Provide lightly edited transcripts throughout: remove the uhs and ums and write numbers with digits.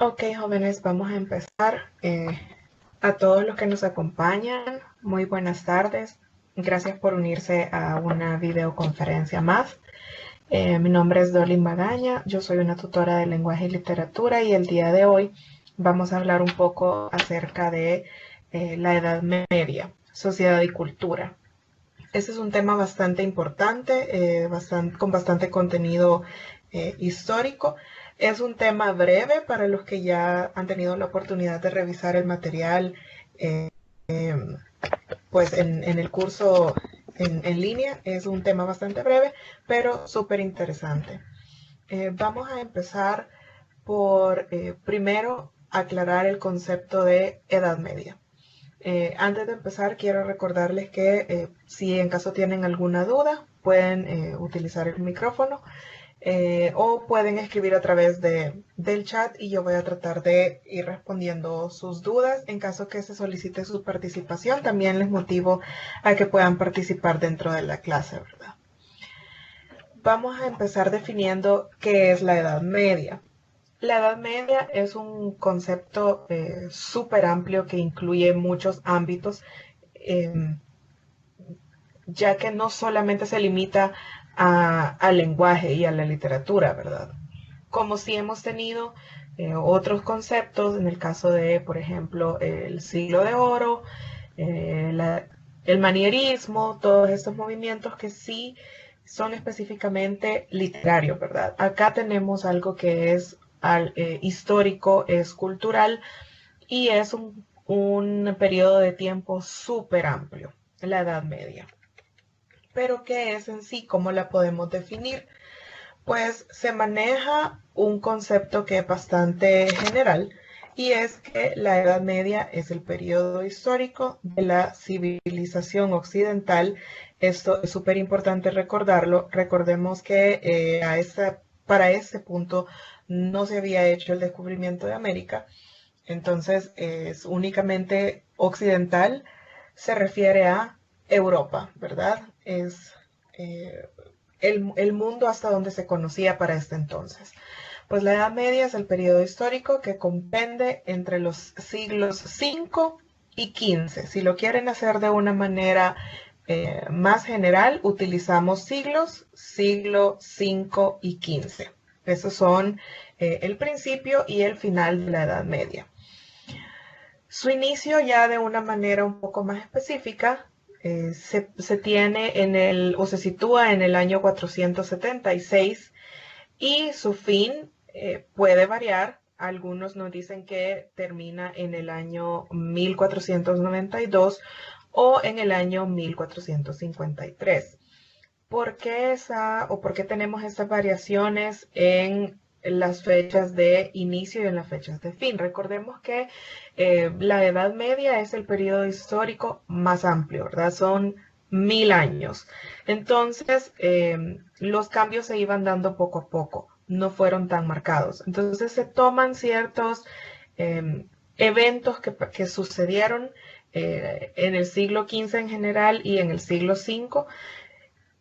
Ok, jóvenes, vamos a empezar. A todos los que nos acompañan, muy buenas tardes. Gracias por unirse a una videoconferencia más. Mi nombre es Dolin Magaña, yo soy una tutora de lenguaje y literatura y el día de hoy vamos a hablar un poco acerca de la Edad Media, sociedad y cultura. Este es un tema bastante importante, con bastante contenido histórico. Es un tema breve para los que ya han tenido la oportunidad de revisar el material eh, pues en el curso en línea. Es un tema bastante breve, pero súper interesante. Vamos a empezar por primero aclarar el concepto de Edad Media. Antes de empezar, quiero recordarles que si en caso tienen alguna duda, pueden utilizar el micrófono o pueden escribir a través del chat y yo voy a tratar de ir respondiendo sus dudas. En caso que se solicite su participación, también les motivo a que puedan participar dentro de la clase, ¿verdad? Vamos a empezar definiendo qué es la Edad Media. La Edad Media es un concepto súper amplio que incluye muchos ámbitos, eh, ya que no solamente se limita al lenguaje y a la literatura, ¿verdad? Como si hemos tenido otros conceptos, en el caso de, por ejemplo, el siglo de oro, el manierismo, todos estos movimientos que sí son específicamente literarios, ¿verdad? Acá tenemos algo que es histórico, es cultural y es un periodo de tiempo súper amplio, la Edad Media. Pero ¿qué es en sí? ¿Cómo la podemos definir? Pues se maneja un concepto que es bastante general y es que la Edad Media es el periodo histórico de la civilización occidental. Esto es súper importante recordarlo. Recordemos que para ese punto no se había hecho el descubrimiento de América, entonces es únicamente occidental, se refiere a Europa, ¿verdad? Es eh, el mundo hasta donde se conocía para este entonces. Pues la Edad Media es el periodo histórico que comprende entre los siglos 5 y 15. Si lo quieren hacer de una manera más general, utilizamos siglo 5 y 15. Esos son el principio y el final de la Edad Media. Su inicio ya de una manera un poco más específica se tiene o se sitúa en el año 476 y su fin puede variar. Algunos nos dicen que termina en el año 1492 o en el año 1453. ¿Por qué tenemos estas variaciones en las fechas de inicio y en las fechas de fin? Recordemos que la Edad Media es el periodo histórico más amplio, ¿verdad? Son 1000 años. Entonces, los cambios se iban dando poco a poco, no fueron tan marcados. Entonces, se toman ciertos eventos que sucedieron en el siglo XV en general y en el siglo V,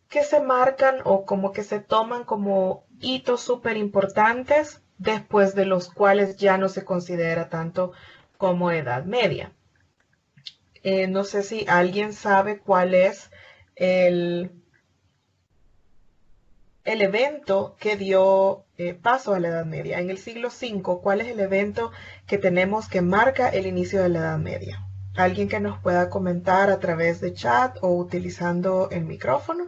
que se marcan o como que se toman como hitos súper importantes, después de los cuales ya no se considera tanto como Edad Media. No sé si alguien sabe cuál es el, el evento que dio paso a la Edad Media. En el siglo V, ¿cuál es el evento que tenemos que marca el inicio de la Edad Media? ¿Alguien que nos pueda comentar a través de chat o utilizando el micrófono?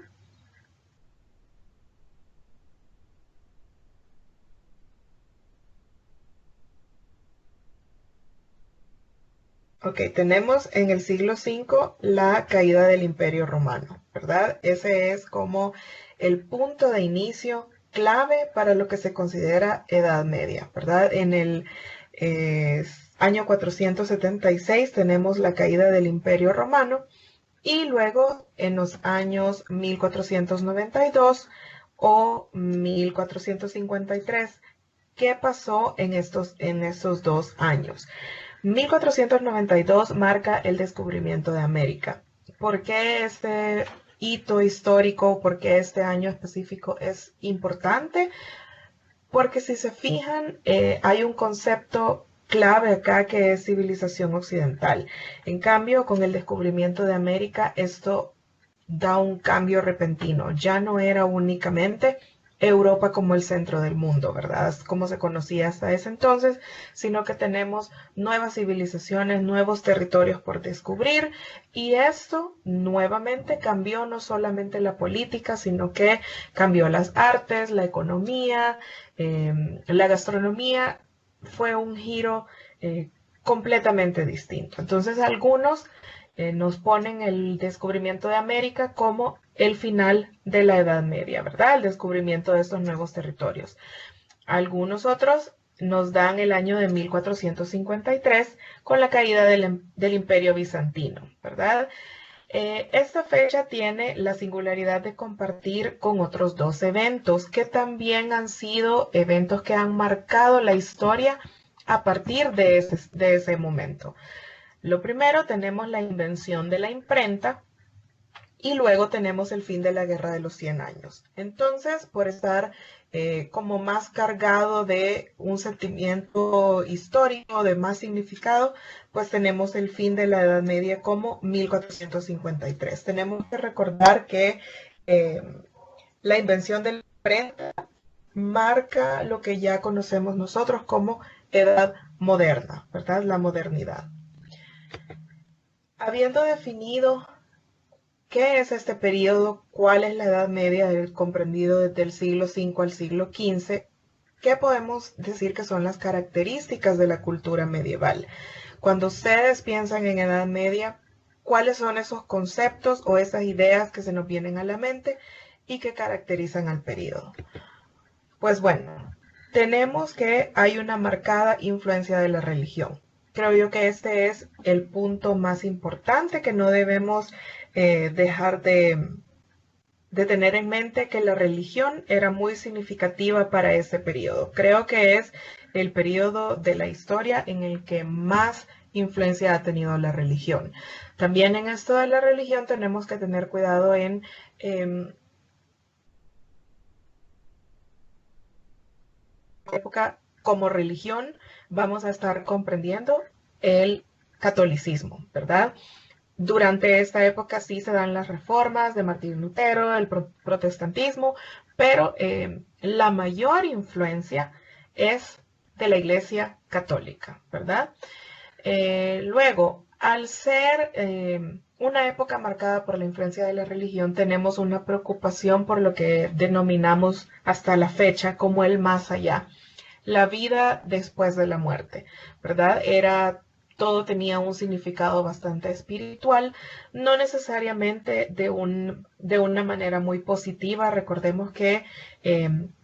Ok, tenemos en el siglo V la caída del Imperio Romano, ¿verdad? Ese es como el punto de inicio clave para lo que se considera Edad Media, ¿verdad? En el eh, año 476 tenemos la caída del Imperio Romano y luego en los años 1492 o 1453, ¿qué pasó en estos 2 años? 1492 marca el descubrimiento de América. ¿Por qué este hito histórico, por qué este año específico es importante? Porque si se fijan, hay un concepto clave acá que es civilización occidental. En cambio, con el descubrimiento de América, esto da un cambio repentino. Ya no era únicamente Europa como el centro del mundo, ¿verdad? Como se conocía hasta ese entonces, sino que tenemos nuevas civilizaciones, nuevos territorios por descubrir, y esto nuevamente cambió no solamente la política, sino que cambió las artes, la economía, la gastronomía. Fue un giro completamente distinto. Entonces algunos nos ponen el descubrimiento de América como el final de la Edad Media, ¿verdad? El descubrimiento de estos nuevos territorios. Algunos otros nos dan el año de 1453 con la caída del Imperio Bizantino, ¿verdad? Esta fecha tiene la singularidad de compartir con otros dos eventos que también han sido eventos que han marcado la historia a partir de ese momento. Lo primero, tenemos la invención de la imprenta y luego tenemos el fin de la Guerra de los 100 años. Entonces, por estar como más cargado de un sentimiento histórico, de más significado, pues tenemos el fin de la Edad Media como 1453. Tenemos que recordar que eh, la invención de la imprenta marca lo que ya conocemos nosotros como edad moderna, ¿verdad? La modernidad. Habiendo definido qué es este periodo, cuál es la Edad Media comprendido desde el siglo V al siglo XV, ¿qué podemos decir que son las características de la cultura medieval? Cuando ustedes piensan en Edad Media, ¿cuáles son esos conceptos o esas ideas que se nos vienen a la mente y que caracterizan al periodo? Pues bueno, tenemos que hay una marcada influencia de la religión. Creo yo que este es el punto más importante que no debemos dejar de tener en mente, que la religión era muy significativa para ese periodo. Creo que es el periodo de la historia en el que más influencia ha tenido la religión. También en esto de la religión tenemos que tener cuidado en época como religión vamos a estar comprendiendo el catolicismo, ¿verdad? Durante esta época sí se dan las reformas de Martín Lutero, el protestantismo, pero la mayor influencia es de la Iglesia Católica, ¿verdad? Luego, al ser una época marcada por la influencia de la religión, tenemos una preocupación por lo que denominamos hasta la fecha como el más allá, la vida después de la muerte, ¿verdad? Todo tenía un significado bastante espiritual, no necesariamente de una manera muy positiva. Recordemos que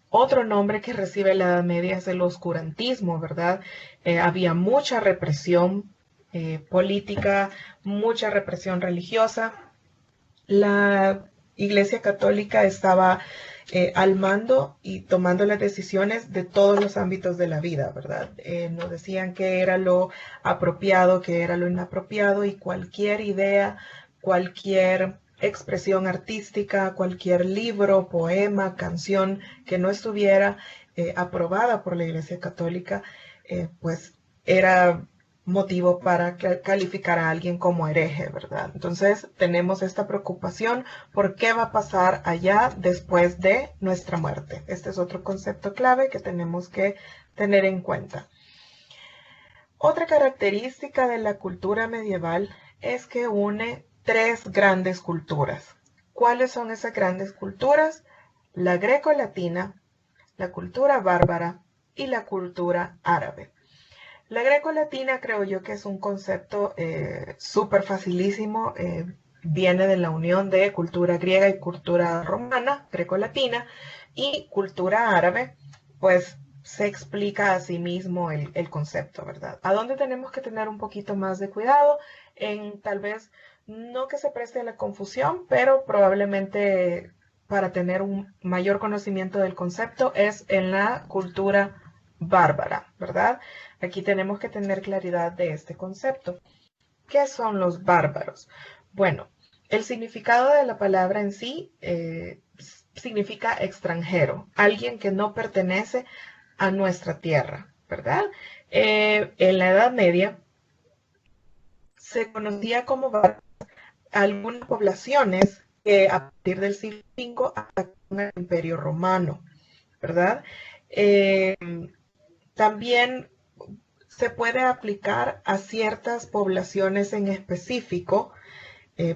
otro nombre que recibe la Edad Media es el oscurantismo, ¿verdad? Había mucha represión política, mucha represión religiosa. La Iglesia Católica estaba al mando y tomando las decisiones de todos los ámbitos de la vida, ¿verdad? Nos decían qué era lo apropiado, qué era lo inapropiado, y cualquier idea, cualquier expresión artística, cualquier libro, poema, canción que no estuviera aprobada por la Iglesia Católica, pues era motivo para calificar a alguien como hereje, ¿verdad? Entonces tenemos esta preocupación por qué va a pasar allá después de nuestra muerte. Este es otro concepto clave que tenemos que tener en cuenta. Otra característica de la cultura medieval es que une tres grandes culturas. ¿Cuáles son esas grandes culturas? La greco-latina, la cultura bárbara y la cultura árabe. La greco-latina creo yo que es un concepto súper facilísimo. Viene de la unión de cultura griega y cultura romana, greco-latina, y cultura árabe, pues se explica a sí mismo el concepto, ¿verdad? ¿A dónde tenemos que tener un poquito más de cuidado? En tal vez no que se preste a la confusión, pero probablemente para tener un mayor conocimiento del concepto es en la cultura bárbara, ¿verdad? Aquí tenemos que tener claridad de este concepto. ¿Qué son los bárbaros? Bueno, el significado de la palabra en sí significa extranjero, alguien que no pertenece a nuestra tierra, ¿verdad? En la Edad Media se conocía como algunas poblaciones que a partir del siglo V atacaron al Imperio Romano, ¿verdad? Eh, También se puede aplicar a ciertas poblaciones en específico.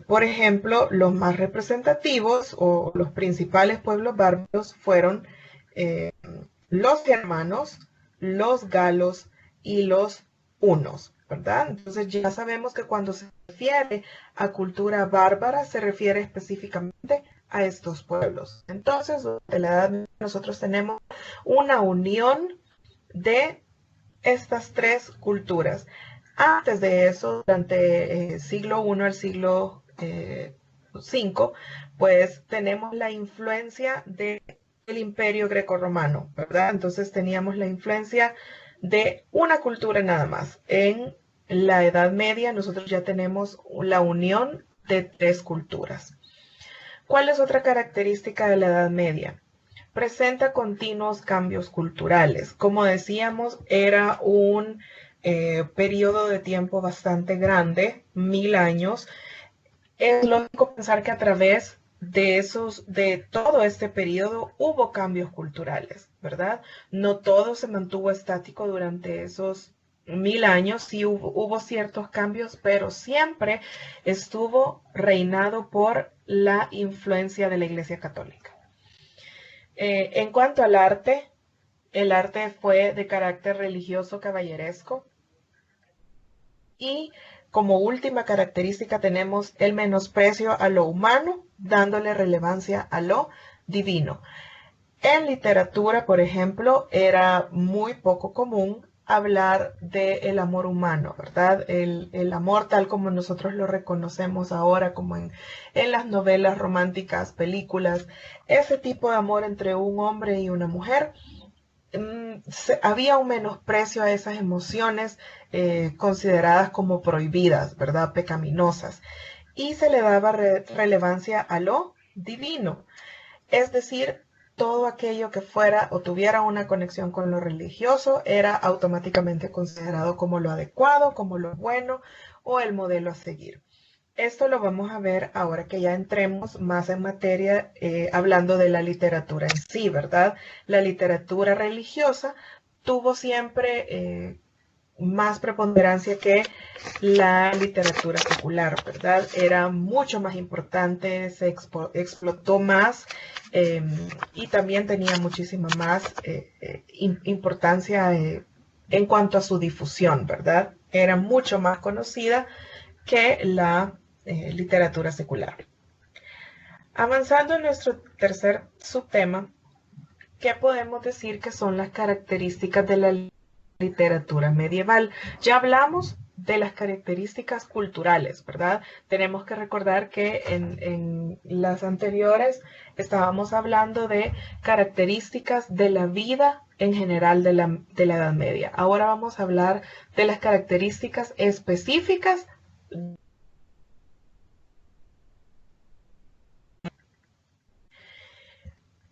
Por ejemplo, los más representativos o los principales pueblos bárbaros fueron eh, los germanos, los galos y los hunos, ¿verdad? Entonces ya sabemos que cuando se refiere a cultura bárbara se refiere específicamente a estos pueblos. Entonces, durante la Edad Media nosotros tenemos una unión de estas tres culturas. Antes de eso, durante siglo I al siglo V, pues tenemos la influencia del imperio grecorromano, ¿verdad? Entonces teníamos la influencia de una cultura nada más. En la Edad Media nosotros ya tenemos la unión de tres culturas. ¿Cuál es otra característica de la Edad Media? Presenta continuos cambios culturales. Como decíamos, era un periodo de tiempo bastante grande, 1000 años. Es lógico pensar que a través de todo este periodo hubo cambios culturales, ¿verdad? No todo se mantuvo estático durante esos 1000 años, sí hubo ciertos cambios, pero siempre estuvo reinado por la influencia de la Iglesia Católica. En cuanto al arte, el arte fue de carácter religioso caballeresco y como última característica tenemos el menosprecio a lo humano, dándole relevancia a lo divino. En literatura, por ejemplo, era muy poco común hablar del amor humano, ¿verdad? El amor tal como nosotros lo reconocemos ahora, como en las novelas románticas, películas, ese tipo de amor entre un hombre y una mujer, había un menosprecio a esas emociones consideradas como prohibidas, ¿verdad? Pecaminosas. Y se le daba relevancia a lo divino. Es decir, todo aquello que fuera o tuviera una conexión con lo religioso era automáticamente considerado como lo adecuado, como lo bueno o el modelo a seguir. Esto lo vamos a ver ahora que ya entremos más en materia hablando de la literatura en sí, ¿verdad? La literatura religiosa tuvo siempre más preponderancia que la literatura secular, ¿verdad? Era mucho más importante, se explotó más y también tenía muchísima más importancia en cuanto a su difusión, ¿verdad? Era mucho más conocida que la literatura secular. Avanzando en nuestro tercer subtema, ¿qué podemos decir que son las características de la literatura medieval? Ya hablamos de las características culturales, ¿verdad? Tenemos que recordar que en las anteriores estábamos hablando de características de la vida en general de la Edad Media. Ahora vamos a hablar de las características específicas.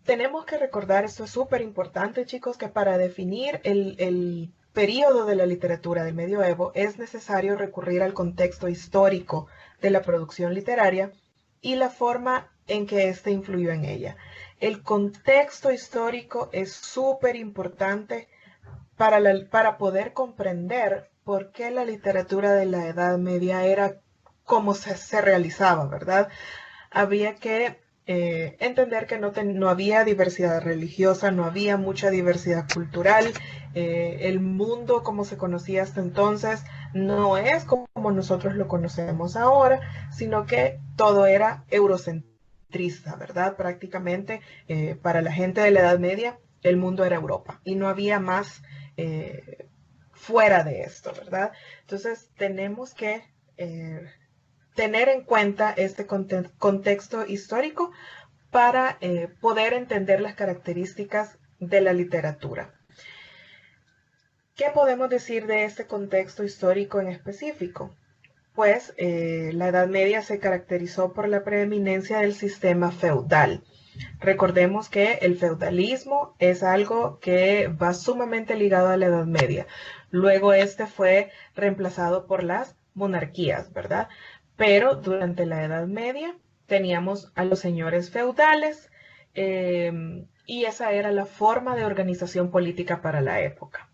Tenemos que recordar, esto es súper importante, chicos, que para definir el periodo de la literatura del medioevo es necesario recurrir al contexto histórico de la producción literaria y la forma en que éste influyó en ella. El contexto histórico es súper importante para poder comprender por qué la literatura de la Edad Media era como se realizaba, ¿verdad? Había que entender que no había diversidad religiosa, no había mucha diversidad cultural, el mundo como se conocía hasta entonces no es como nosotros lo conocemos ahora, sino que todo era eurocentrista, ¿verdad? Prácticamente para la gente de la Edad Media el mundo era Europa y no había más fuera de esto, ¿verdad? Entonces tenemos que tener en cuenta este contexto histórico para poder entender las características de la literatura. ¿Qué podemos decir de este contexto histórico en específico? Pues la Edad Media se caracterizó por la preeminencia del sistema feudal. Recordemos que el feudalismo es algo que va sumamente ligado a la Edad Media. Luego este fue reemplazado por las monarquías, ¿verdad? Pero durante la Edad Media teníamos a los señores feudales y esa era la forma de organización política para la época.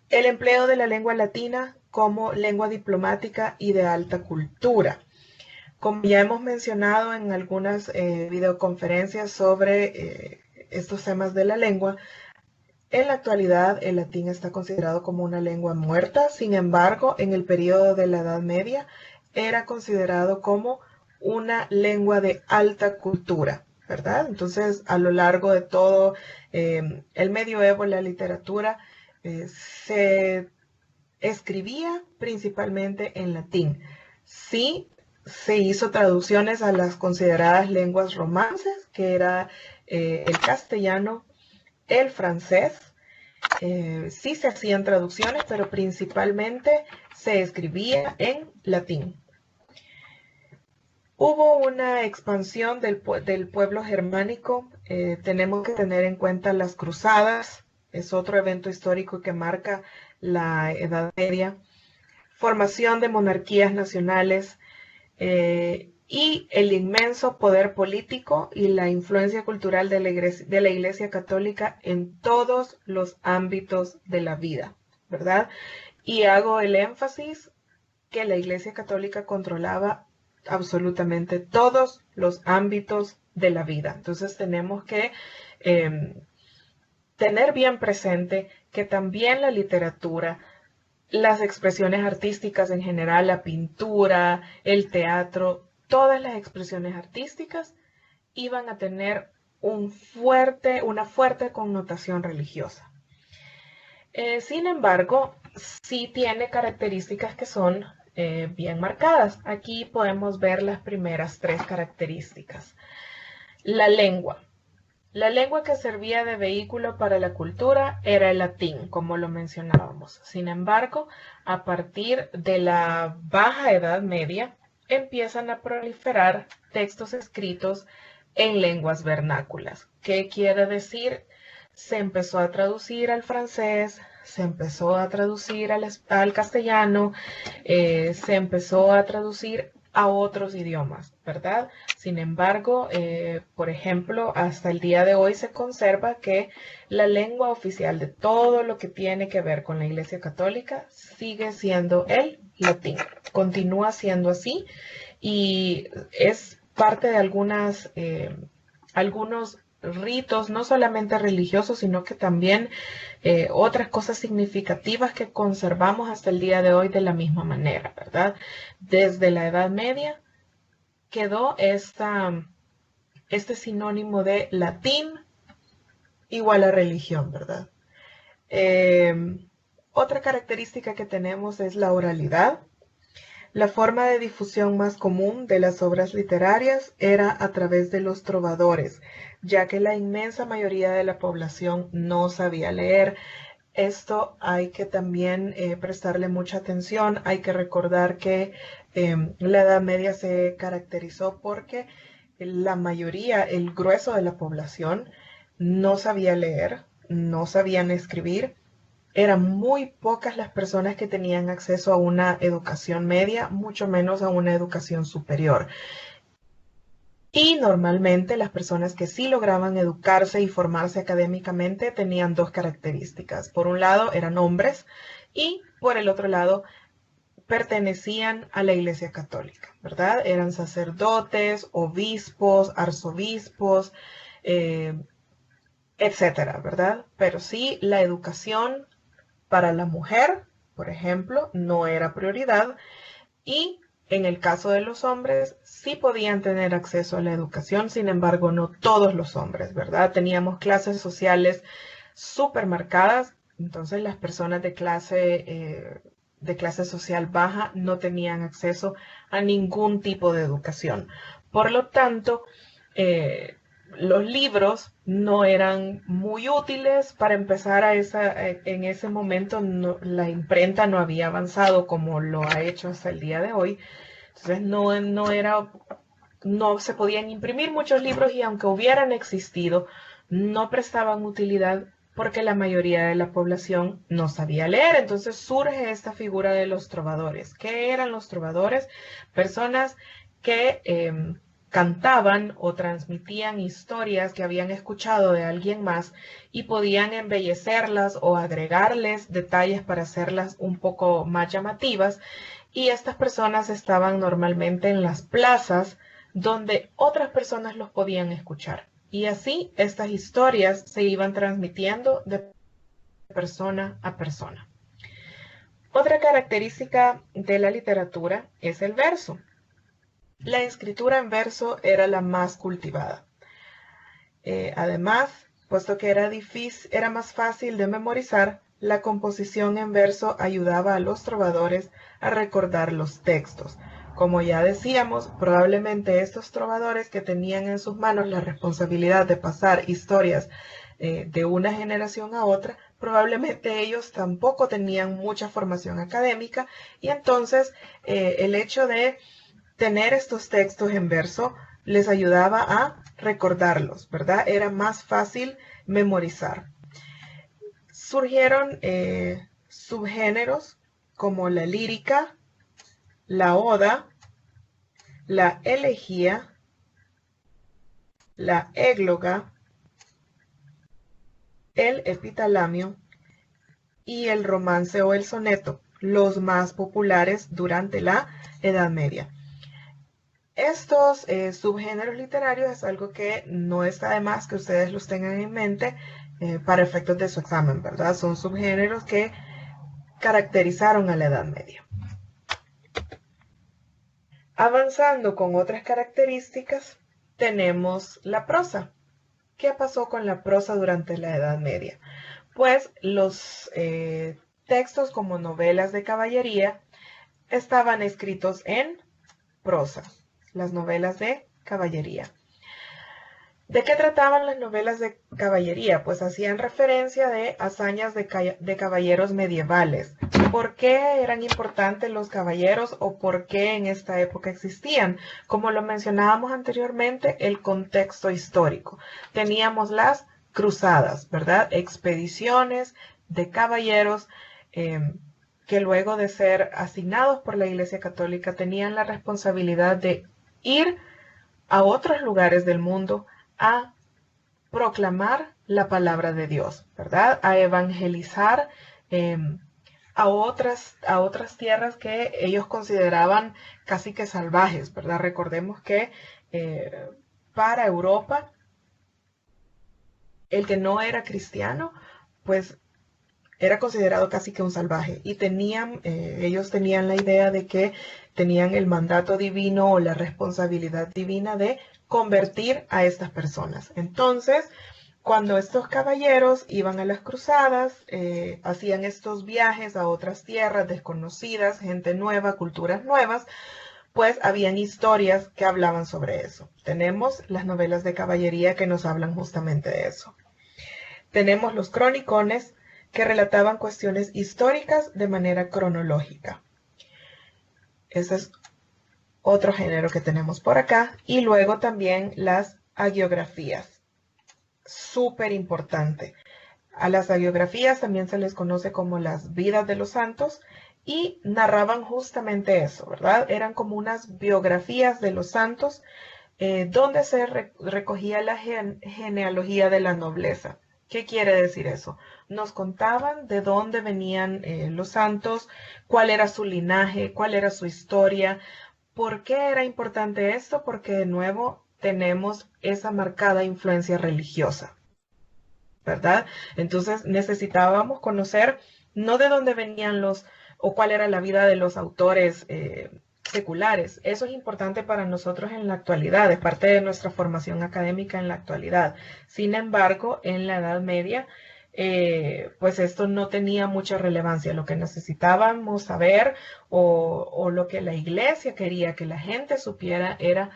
El empleo de la lengua latina como lengua diplomática y de alta cultura. Como ya hemos mencionado en algunas videoconferencias sobre estos temas de la lengua, en la actualidad el latín está considerado como una lengua muerta. Sin embargo, en el periodo de la Edad Media era considerado como una lengua de alta cultura, ¿verdad? Entonces, a lo largo de todo el medioevo, la literatura se escribía principalmente en latín. Sí, se hizo traducciones a las consideradas lenguas romances, que era el castellano, el francés. Sí se hacían traducciones, pero principalmente se escribía en latín. Hubo una expansión del pueblo germánico. Tenemos que tener en cuenta las cruzadas. Es otro evento histórico que marca la Edad Media. Formación de monarquías nacionales y el inmenso poder político y la influencia cultural de la Iglesia Católica en todos los ámbitos de la vida, ¿verdad? Y hago el énfasis que la Iglesia Católica controlaba absolutamente todos los ámbitos de la vida. Entonces tenemos que tener bien presente que también la literatura, las expresiones artísticas en general, la pintura, el teatro, todas las expresiones artísticas iban a tener una fuerte connotación religiosa. Sin embargo, sí tiene características que son bien marcadas. Aquí podemos ver las primeras tres características. La lengua. La lengua que servía de vehículo para la cultura era el latín, como lo mencionábamos. Sin embargo, a partir de la Baja Edad Media, empiezan a proliferar textos escritos en lenguas vernáculas. ¿Qué quiere decir? Se empezó a traducir al francés, se empezó a traducir al castellano, se empezó a traducir a otros idiomas, ¿verdad? Sin embargo, por ejemplo, hasta el día de hoy se conserva que la lengua oficial de todo lo que tiene que ver con la Iglesia Católica sigue siendo el latín. Continúa siendo así y es parte de algunos ritos, no solamente religiosos, sino que también otras cosas significativas que conservamos hasta el día de hoy de la misma manera, ¿verdad? Desde la Edad Media quedó este sinónimo de latín igual a religión, ¿verdad? Otra característica que tenemos es la oralidad. La forma de difusión más común de las obras literarias era a través de los trovadores, ya que la inmensa mayoría de la población no sabía leer. Esto hay que también prestarle mucha atención. Hay que recordar que la Edad Media se caracterizó porque la mayoría, el grueso de la población, no sabía leer, no sabían escribir. Eran muy pocas las personas que tenían acceso a una educación media, mucho menos a una educación superior. Y normalmente las personas que sí lograban educarse y formarse académicamente tenían dos características. Por un lado eran hombres y por el otro lado pertenecían a la Iglesia Católica, ¿verdad? Eran sacerdotes, obispos, arzobispos, etcétera, ¿verdad? Pero sí, la educación para la mujer, por ejemplo, no era prioridad y en el caso de los hombres sí podían tener acceso a la educación, sin embargo no todos los hombres, ¿verdad? Teníamos clases sociales súper marcadas, entonces las personas de clase social baja no tenían acceso a ningún tipo de educación. Por lo tanto, los libros no eran muy útiles para empezar en ese momento. La imprenta no había avanzado como lo ha hecho hasta el día de hoy. Entonces no era no se podían imprimir muchos libros y aunque hubieran existido, no prestaban utilidad porque la mayoría de la población no sabía leer. Entonces surge esta figura de los trovadores. ¿Qué eran los trovadores? Personas que cantaban o transmitían historias que habían escuchado de alguien más y podían embellecerlas o agregarles detalles para hacerlas un poco más llamativas. Y estas personas estaban normalmente en las plazas donde otras personas los podían escuchar. Y así estas historias se iban transmitiendo de persona a persona. Otra característica de la literatura es el verso. La escritura en verso era la más cultivada. Además, puesto que era más fácil de memorizar, la composición en verso ayudaba a los trovadores a recordar los textos. Como ya decíamos, probablemente estos trovadores que tenían en sus manos la responsabilidad de pasar historias de una generación a otra, probablemente ellos tampoco tenían mucha formación académica y entonces el hecho de tener estos textos en verso les ayudaba a recordarlos, ¿verdad? Era más fácil memorizar. Surgieron subgéneros como la lírica, la oda, la elegía, la égloga, el epitalamio y el romance o el soneto, los más populares durante la Edad Media. Estos subgéneros literarios es algo que no está de más que ustedes los tengan en mente para efectos de su examen, ¿verdad? Son subgéneros que caracterizaron a la Edad Media. Avanzando con otras características, tenemos la prosa. ¿Qué pasó con la prosa durante la Edad Media? Pues los textos como novelas de caballería estaban escritos en prosa, las novelas de caballería. ¿De qué trataban las novelas de caballería? Pues hacían referencia de hazañas de caballeros medievales. ¿Por qué eran importantes los caballeros o por qué en esta época existían? Como lo mencionábamos anteriormente, el contexto histórico. Teníamos las cruzadas, ¿verdad? Expediciones de caballeros que luego de ser asignados por la Iglesia Católica tenían la responsabilidad de ir a otros lugares del mundo a proclamar la palabra de Dios, ¿verdad? A evangelizar a otras tierras que ellos consideraban casi que salvajes, ¿verdad? Recordemos que para Europa, el que no era cristiano, pues era considerado casi que un salvaje y ellos tenían la idea de que tenían el mandato divino o la responsabilidad divina de convertir a estas personas. Entonces, cuando estos caballeros iban a las cruzadas, hacían estos viajes a otras tierras desconocidas, gente nueva, culturas nuevas, pues habían historias que hablaban sobre eso. Tenemos las novelas de caballería que nos hablan justamente de eso. Tenemos los cronicones que relataban cuestiones históricas de manera cronológica. Ese es otro género que tenemos por acá. Y luego también las hagiografías. Súper importante. A las hagiografías también se les conoce como las vidas de los santos y narraban justamente eso, ¿verdad? Eran como unas biografías de los santos donde se recogía la genealogía de la nobleza. ¿Qué quiere decir eso? Nos contaban de dónde venían los santos, cuál era su linaje, cuál era su historia. ¿Por qué era importante esto? Porque de nuevo tenemos esa marcada influencia religiosa, ¿verdad? Entonces necesitábamos conocer no de dónde venían o cuál era la vida de los autores seculares. Eso es importante para nosotros en la actualidad, es parte de nuestra formación académica en la actualidad. Sin embargo, en la Edad Media, pues esto no tenía mucha relevancia. Lo que necesitábamos saber o lo que la iglesia quería que la gente supiera era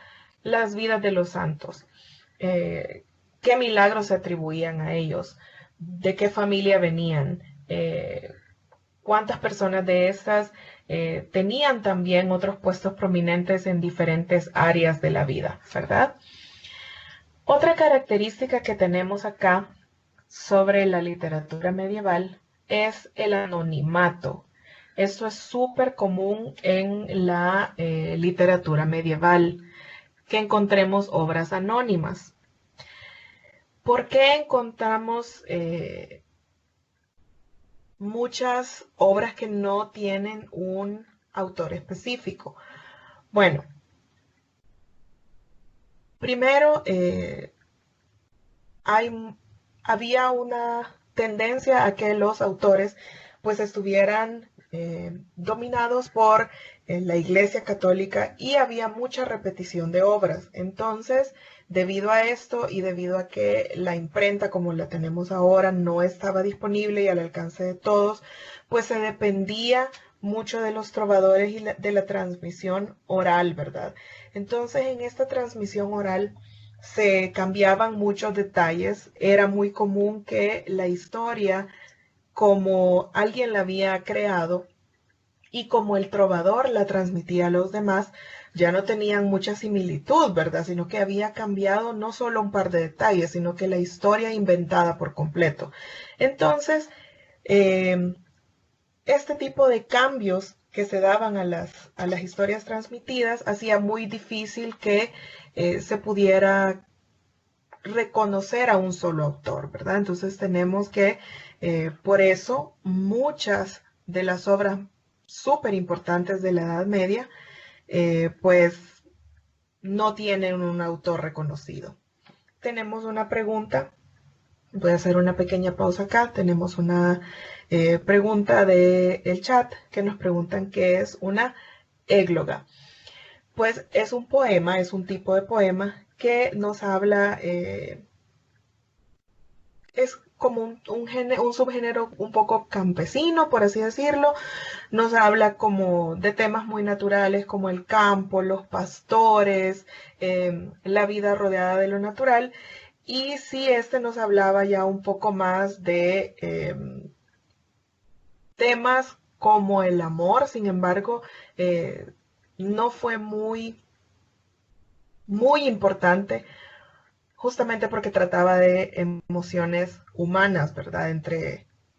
las vidas de los santos. Qué milagros se atribuían a ellos, de qué familia venían, cuántas personas de estas tenían también otros puestos prominentes en diferentes áreas de la vida, ¿verdad? Otra característica que tenemos acá sobre la literatura medieval es el anonimato. Esto es súper común en la literatura medieval, que encontremos obras anónimas. ¿Por qué encontramos muchas obras que no tienen un autor específico? Bueno, primero había una tendencia a que los autores pues estuvieran dominados por la Iglesia Católica y había mucha repetición de obras. Entonces, debido a esto y debido a que la imprenta como la tenemos ahora no estaba disponible y al alcance de todos, pues se dependía mucho de los trovadores y de la transmisión oral, ¿verdad? Entonces, en esta transmisión oral se cambiaban muchos detalles. Era muy común que la historia, como alguien la había creado y como el trovador la transmitía a los demás, ya no tenían mucha similitud, ¿verdad? Sino que había cambiado no solo un par de detalles, sino que la historia inventada por completo. Entonces, este tipo de cambios que se daban a las historias transmitidas hacía muy difícil que se pudiera reconocer a un solo autor, ¿verdad? Entonces tenemos que, por eso, muchas de las obras súper importantes de la Edad Media, pues no tienen un autor reconocido. Tenemos una pregunta, voy a hacer una pequeña pausa acá, tenemos una pregunta del chat que nos preguntan qué es una égloga. Pues es un poema, es un tipo de poema que nos habla es como un subgénero un poco campesino, por así decirlo. Nos habla como de temas muy naturales como el campo, los pastores, la vida rodeada de lo natural. Y sí, este nos hablaba ya un poco más de temas como el amor. Sin embargo, no fue muy importante justamente porque trataba de emociones humanas, ¿verdad?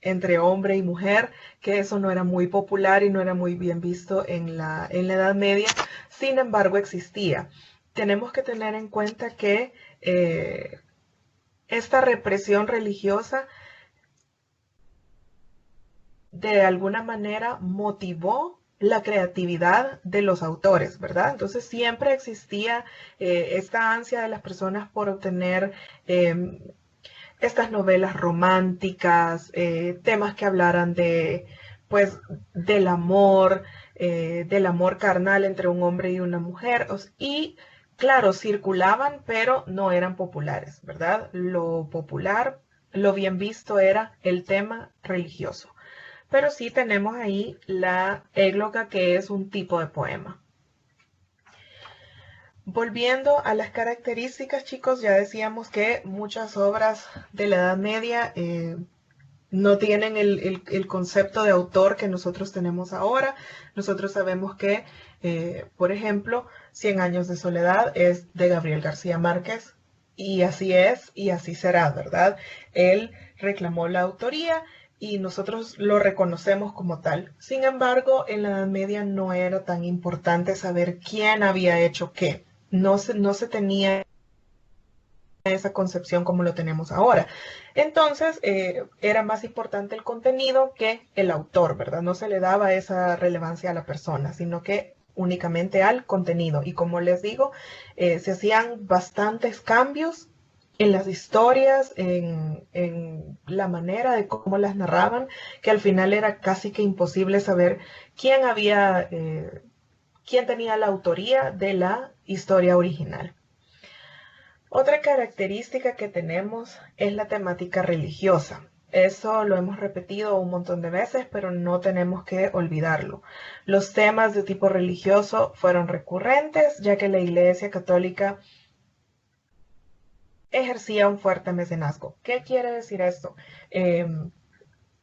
Entre hombre y mujer, que eso no era muy popular y no era muy bien visto en la Edad Media. Sin embargo, existía. Tenemos que tener en cuenta que esta represión religiosa de alguna manera motivó la creatividad de los autores, ¿verdad? Entonces siempre existía esta ansia de las personas por obtener estas novelas románticas, temas que hablaran de, pues, del amor carnal entre un hombre y una mujer, y claro, circulaban, pero no eran populares, ¿verdad? Lo popular, lo bien visto era el tema religioso. Pero sí tenemos ahí la égloga, que es un tipo de poema. Volviendo a las características, chicos, ya decíamos que muchas obras de la Edad Media no tienen el concepto de autor que nosotros tenemos ahora. Nosotros sabemos que, por ejemplo, Cien años de soledad es de Gabriel García Márquez, y así es y así será, ¿verdad? Él reclamó la autoría y nosotros lo reconocemos como tal. Sin embargo, en la Edad Media no era tan importante saber quién había hecho qué. No se tenía esa concepción como lo tenemos ahora. Entonces, era más importante el contenido que el autor, ¿verdad? No se le daba esa relevancia a la persona, sino que únicamente al contenido. Y como les digo, se hacían bastantes cambios en las historias, en la manera de cómo las narraban, que al final era casi que imposible saber quién quién tenía la autoría de la historia original. Otra característica que tenemos es la temática religiosa. Eso lo hemos repetido un montón de veces, pero no tenemos que olvidarlo. Los temas de tipo religioso fueron recurrentes, ya que la Iglesia Católica ejercía un fuerte mecenazgo. ¿Qué quiere decir esto?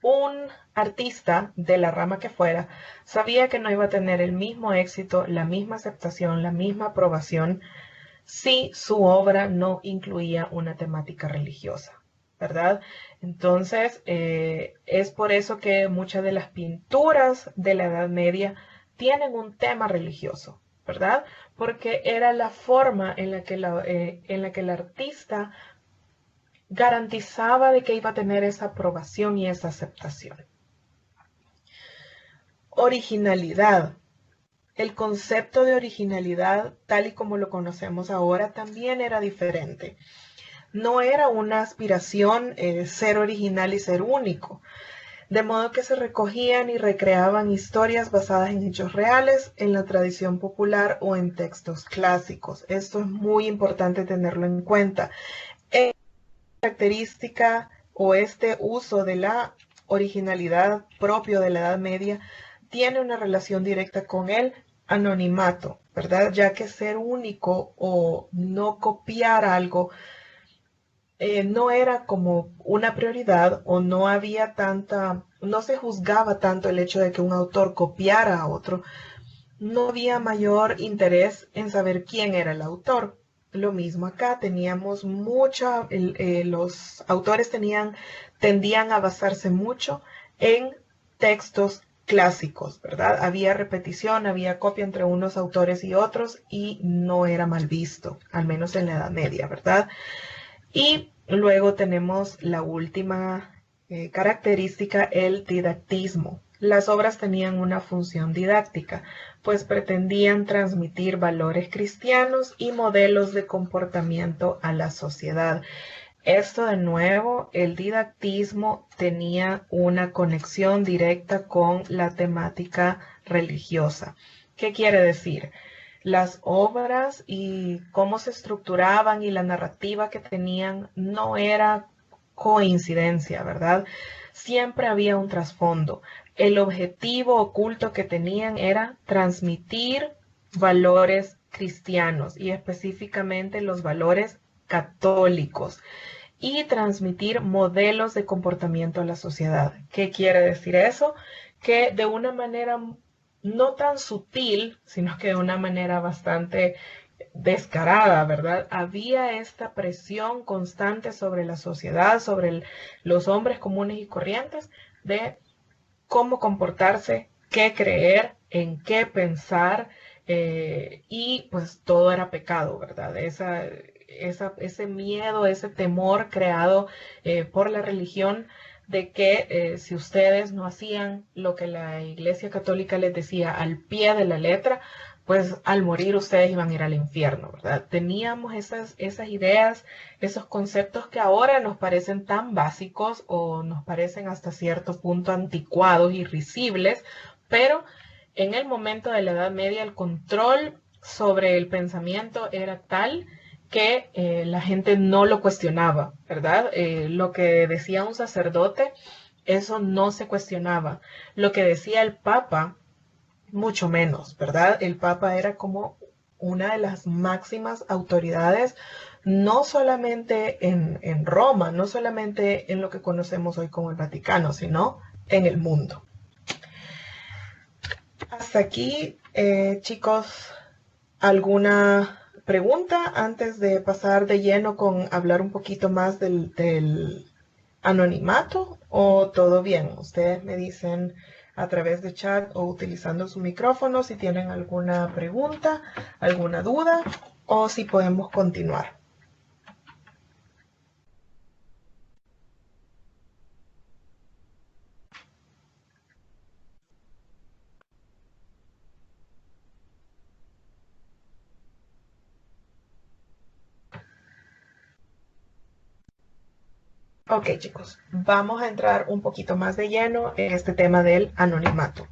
un artista de la rama que fuera sabía que no iba a tener el mismo éxito, la misma aceptación, la misma aprobación si su obra no incluía una temática religiosa, ¿verdad? Entonces, es por eso que muchas de las pinturas de la Edad Media tienen un tema religioso, ¿verdad? Porque era la forma en la que, en la que el artista garantizaba de que iba a tener esa aprobación y esa aceptación. Originalidad. El concepto de originalidad, tal y como lo conocemos ahora, también era diferente. No era una aspiración ser original y ser único, de modo que se recogían y recreaban historias basadas en hechos reales, en la tradición popular o en textos clásicos. Esto es muy importante tenerlo en cuenta. Esta característica o este uso de la originalidad propio de la Edad Media tiene una relación directa con el anonimato, ¿verdad? Ya que ser único o no copiar algo no era como una prioridad o no había tanta, no se juzgaba tanto el hecho de que un autor copiara a otro, no había mayor interés en saber quién era el autor. Lo mismo acá, teníamos los autores tendían a basarse mucho en textos clásicos, ¿verdad? Había repetición, había copia entre unos autores y otros y no era mal visto, al menos en la Edad Media, ¿verdad? Y luego tenemos la última característica, el didactismo. Las obras tenían una función didáctica, pues pretendían transmitir valores cristianos y modelos de comportamiento a la sociedad. Esto de nuevo, el didactismo tenía una conexión directa con la temática religiosa. ¿Qué quiere decir? Las obras y cómo se estructuraban y la narrativa que tenían no era coincidencia, ¿verdad? Siempre había un trasfondo. El objetivo oculto que tenían era transmitir valores cristianos y específicamente los valores católicos y transmitir modelos de comportamiento a la sociedad. ¿Qué quiere decir eso? Que de una manera no tan sutil, sino que de una manera bastante descarada, ¿verdad? Había esta presión constante sobre la sociedad, sobre los hombres comunes y corrientes, de cómo comportarse, qué creer, en qué pensar, y pues todo era pecado, ¿verdad? Ese miedo, ese temor creado por la religión de que si ustedes no hacían lo que la Iglesia Católica les decía al pie de la letra, pues al morir ustedes iban a ir al infierno, ¿verdad? Teníamos esas ideas, esos conceptos que ahora nos parecen tan básicos o nos parecen hasta cierto punto anticuados y risibles, pero en el momento de la Edad Media el control sobre el pensamiento era tal que la gente no lo cuestionaba, ¿verdad? Lo que decía un sacerdote, eso no se cuestionaba. Lo que decía el Papa, mucho menos, ¿verdad? El Papa era como una de las máximas autoridades, no solamente en Roma, no solamente en lo que conocemos hoy como el Vaticano, sino en el mundo. Hasta aquí, chicos, ¿alguna pregunta antes de pasar de lleno con hablar un poquito más del anonimato? ¿O todo bien? Ustedes me dicen a través de chat o utilizando su micrófono si tienen alguna pregunta, alguna duda o si podemos continuar. Ok, chicos, vamos a entrar un poquito más de lleno en este tema del anonimato.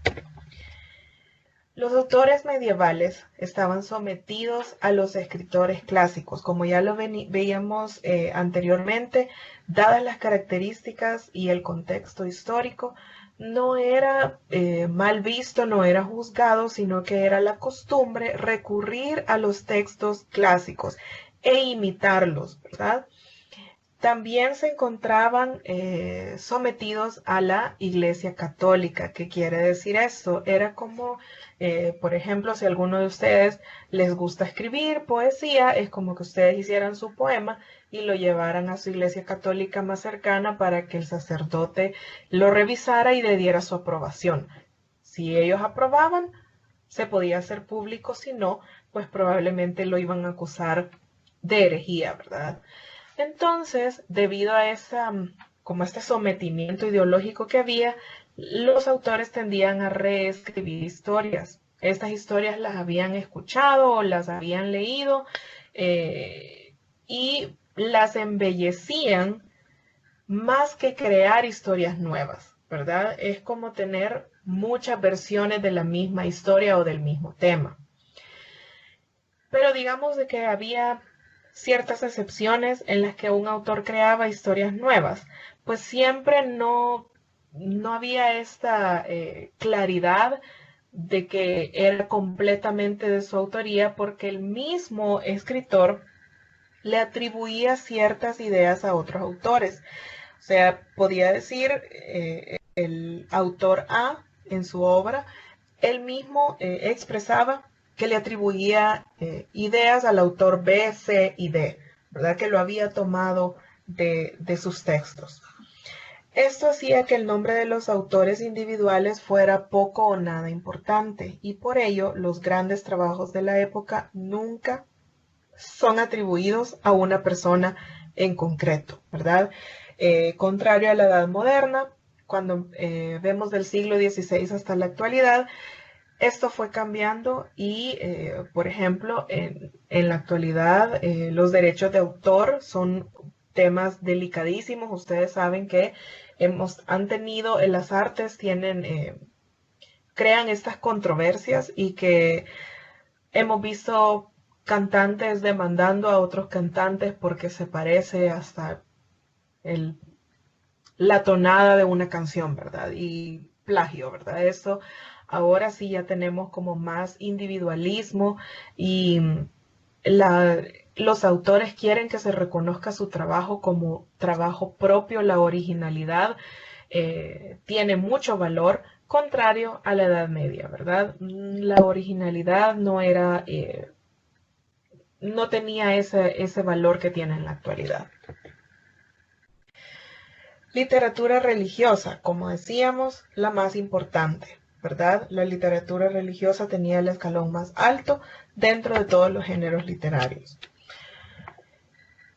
Los autores medievales estaban sometidos a los escritores clásicos, como ya lo veíamos anteriormente, dadas las características y el contexto histórico, no era mal visto, no era juzgado, sino que era la costumbre recurrir a los textos clásicos e imitarlos, ¿verdad? también se encontraban sometidos a la Iglesia Católica. ¿Qué quiere decir esto? Era como, por ejemplo, si a alguno de ustedes les gusta escribir poesía, es como que ustedes hicieran su poema y lo llevaran a su Iglesia Católica más cercana para que el sacerdote lo revisara y le diera su aprobación. Si ellos aprobaban, se podía hacer público; si no, pues probablemente lo iban a acusar de herejía, ¿verdad? Entonces, debido a como este sometimiento ideológico que había, los autores tendían a reescribir historias. Estas historias las habían escuchado o las habían leído y las embellecían más que crear historias nuevas, ¿verdad? Es como tener muchas versiones de la misma historia o del mismo tema. Pero digamos de que había ciertas excepciones en las que un autor creaba historias nuevas, pues siempre no había esta claridad de que era completamente de su autoría, porque el mismo escritor le atribuía ciertas ideas a otros autores. O sea, podía decir el autor A en su obra, él mismo expresaba que le atribuía ideas al autor B, C y D, ¿verdad? Que lo había tomado de sus textos. Esto hacía que el nombre de los autores individuales fuera poco o nada importante, y por ello los grandes trabajos de la época nunca son atribuidos a una persona en concreto, ¿verdad? Contrario a la Edad Moderna, cuando vemos del siglo XVI hasta la actualidad, esto fue cambiando y, por ejemplo, en la actualidad los derechos de autor son temas delicadísimos. Ustedes saben que han tenido, en las artes crean estas controversias, y que hemos visto cantantes demandando a otros cantantes porque se parece hasta la tonada de una canción, ¿verdad? Y plagio, ¿verdad? Eso ahora sí ya tenemos como más individualismo, y los autores quieren que se reconozca su trabajo como trabajo propio. La originalidad tiene mucho valor, contrario a la Edad Media, ¿verdad? La originalidad no tenía ese valor que tiene en la actualidad. Literatura religiosa, como decíamos, la más importante, ¿verdad? La literatura religiosa tenía el escalón más alto dentro de todos los géneros literarios.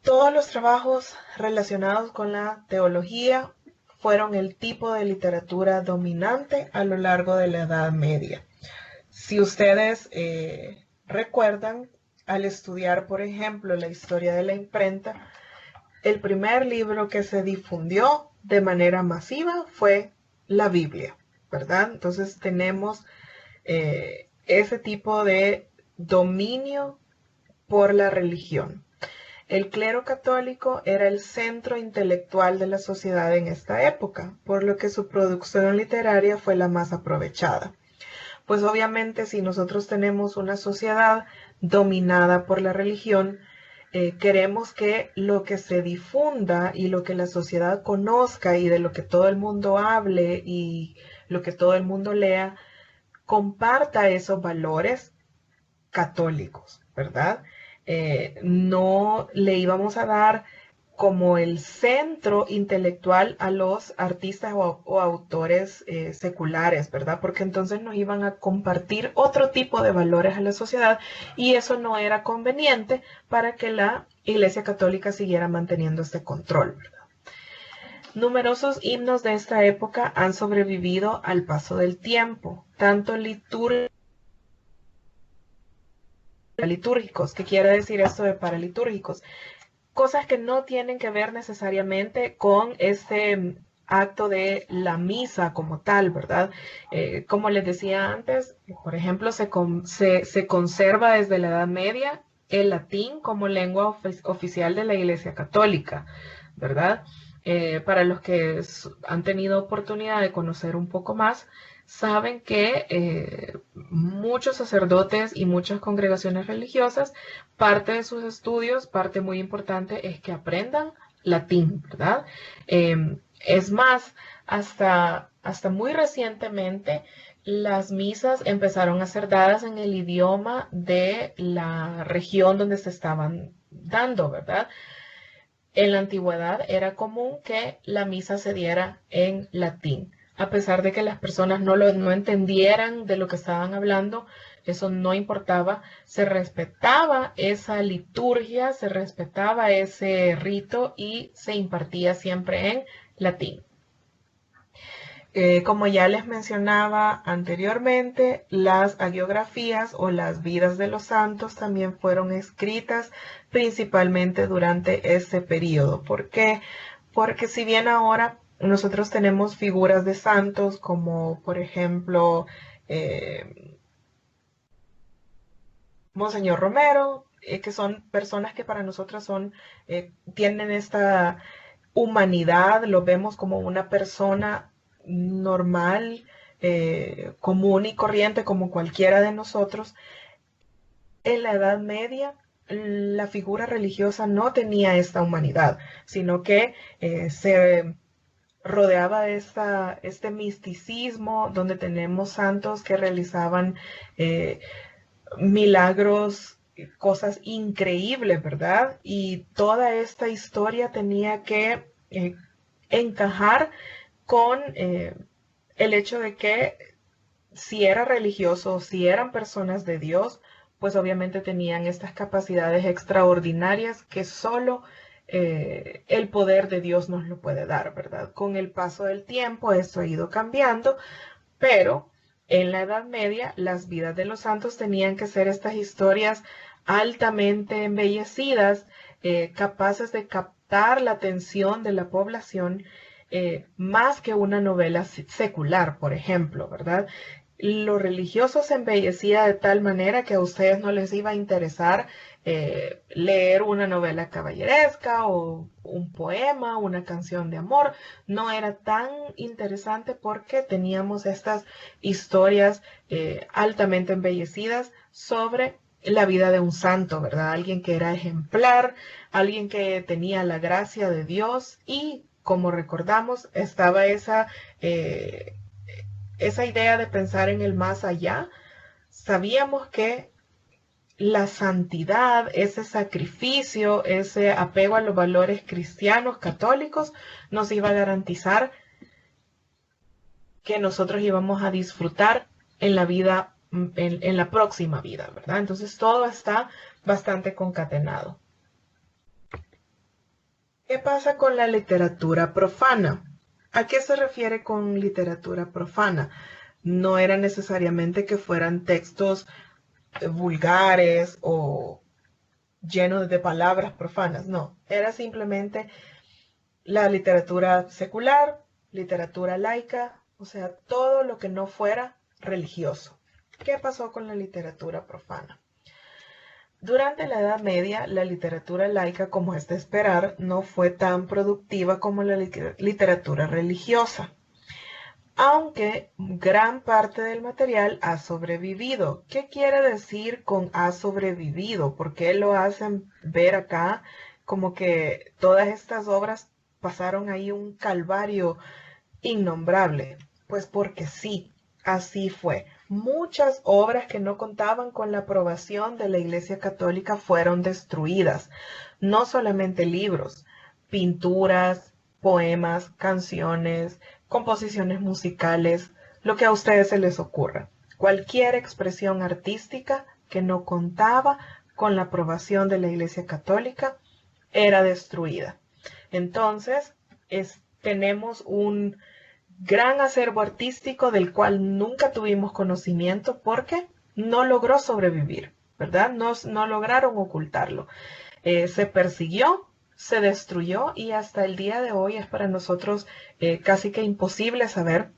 Todos los trabajos relacionados con la teología fueron el tipo de literatura dominante a lo largo de la Edad Media. Si ustedes recuerdan, al estudiar, por ejemplo, la historia de la imprenta, el primer libro que se difundió de manera masiva fue la Biblia, ¿verdad? Entonces tenemos ese tipo de dominio por la religión. El clero católico era el centro intelectual de la sociedad en esta época, por lo que su producción literaria fue la más aprovechada. Pues obviamente, si nosotros tenemos una sociedad dominada por la religión, queremos que lo que se difunda y lo que la sociedad conozca y de lo que todo el mundo hable y lo que todo el mundo lea, comparta esos valores católicos, ¿verdad? No le íbamos a dar como el centro intelectual a los artistas o autores seculares, ¿verdad? Porque entonces nos iban a compartir otro tipo de valores a la sociedad, y eso no era conveniente para que la Iglesia Católica siguiera manteniendo este control, ¿verdad? Numerosos himnos de esta época han sobrevivido al paso del tiempo, tanto litúrgicos. ¿Qué quiere decir esto de paralitúrgicos? Cosas que no tienen que ver necesariamente con este acto de la misa como tal, ¿verdad? Como les decía antes, por ejemplo, se conserva desde la Edad Media el latín como lengua oficial de la Iglesia Católica, ¿verdad? Para los que han tenido oportunidad de conocer un poco más, saben que muchos sacerdotes y muchas congregaciones religiosas, parte de sus estudios, parte muy importante, es que aprendan latín, ¿verdad? Es más, hasta muy recientemente las misas empezaron a ser dadas en el idioma de la región donde se estaban dando, ¿verdad? En la antigüedad era común que la misa se diera en latín. A pesar de que las personas no entendieran de lo que estaban hablando, eso no importaba. Se respetaba esa liturgia, se respetaba ese rito y se impartía siempre en latín. Como ya les mencionaba anteriormente, las hagiografías o las vidas de los santos también fueron escritas principalmente durante ese periodo. ¿Por qué? Porque si bien ahora nosotros tenemos figuras de santos como por ejemplo Monseñor Romero, que son personas que para nosotros tienen esta humanidad, lo vemos como una persona normal, común y corriente como cualquiera de nosotros. En la Edad Media, la figura religiosa no tenía esta humanidad, sino que se rodeaba de este misticismo donde tenemos santos que realizaban milagros, cosas increíbles, ¿verdad? Y toda esta historia tenía que encajar con el hecho de que si era religioso, si eran personas de Dios, pues obviamente tenían estas capacidades extraordinarias que solo el poder de Dios nos lo puede dar, ¿verdad? Con el paso del tiempo esto ha ido cambiando, pero en la Edad Media las vidas de los santos tenían que ser estas historias altamente embellecidas, capaces de captar la atención de la población, más que una novela secular, por ejemplo, ¿verdad? Lo religioso se embellecía de tal manera que a ustedes no les iba a interesar leer una novela caballeresca o un poema, una canción de amor. No era tan interesante porque teníamos estas historias altamente embellecidas sobre la vida de un santo, ¿verdad? Alguien que era ejemplar, alguien que tenía la gracia de Dios y, como recordamos, estaba esa idea de pensar en el más allá. Sabíamos que la santidad, ese sacrificio, ese apego a los valores cristianos, católicos, nos iba a garantizar que nosotros íbamos a disfrutar en la vida, en la próxima vida, ¿verdad? Entonces todo está bastante concatenado. ¿Qué pasa con la literatura profana? ¿A qué se refiere con literatura profana? No era necesariamente que fueran textos vulgares o llenos de palabras profanas, no. Era simplemente la literatura secular, literatura laica, o sea, todo lo que no fuera religioso. ¿Qué pasó con la literatura profana? Durante la Edad Media, la literatura laica, como es de esperar, no fue tan productiva como la literatura religiosa, aunque gran parte del material ha sobrevivido. ¿Qué quiere decir con ha sobrevivido? ¿Por qué lo hacen ver acá como que todas estas obras pasaron ahí un calvario innombrable? Pues porque sí, así fue. Muchas obras que no contaban con la aprobación de la Iglesia Católica fueron destruidas. No solamente libros, pinturas, poemas, canciones, composiciones musicales, lo que a ustedes se les ocurra. Cualquier expresión artística que no contaba con la aprobación de la Iglesia Católica era destruida. Entonces, tenemos un gran acervo artístico del cual nunca tuvimos conocimiento porque no logró sobrevivir, ¿verdad? No lograron ocultarlo. Se persiguió, se destruyó y hasta el día de hoy es para nosotros casi que imposible saber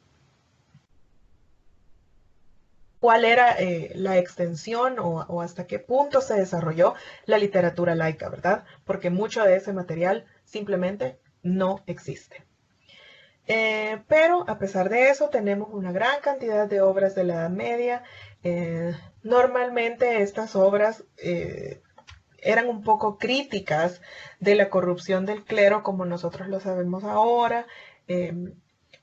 cuál era la extensión o hasta qué punto se desarrolló la literatura laica, ¿verdad? Porque mucho de ese material simplemente no existe. Pero a pesar de eso tenemos una gran cantidad de obras de la Edad Media. Normalmente estas obras eran un poco críticas de la corrupción del clero como nosotros lo sabemos ahora.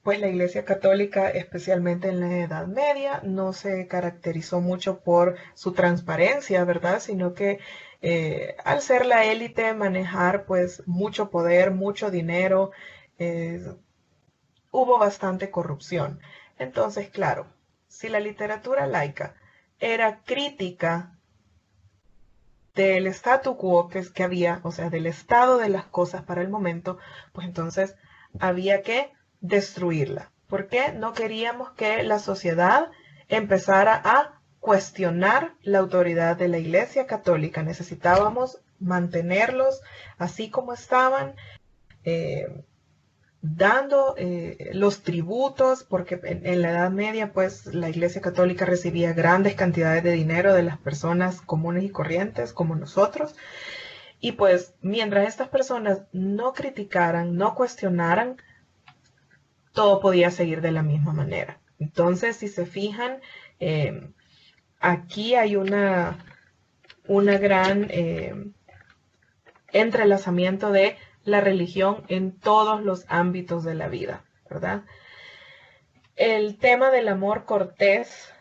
Pues la Iglesia Católica, especialmente en la Edad Media, no se caracterizó mucho por su transparencia, ¿verdad? Sino que al ser la élite, manejar pues mucho poder, mucho dinero, eh, hubo bastante corrupción. Entonces, claro, si la literatura laica era crítica del statu quo que había, o sea, del estado de las cosas para el momento, pues entonces había que destruirla. ¿Por qué? No queríamos que la sociedad empezara a cuestionar la autoridad de la Iglesia Católica. Necesitábamos mantenerlos así como estaban, eh, dando los tributos, porque en la Edad Media, pues la Iglesia Católica recibía grandes cantidades de dinero de las personas comunes y corrientes como nosotros. Y pues mientras estas personas no criticaran, no cuestionaran, todo podía seguir de la misma manera. Entonces, si se fijan, eh, aquí hay una gran entrelazamiento de la religión en todos los ámbitos de la vida, ¿verdad? El tema del amor cortés.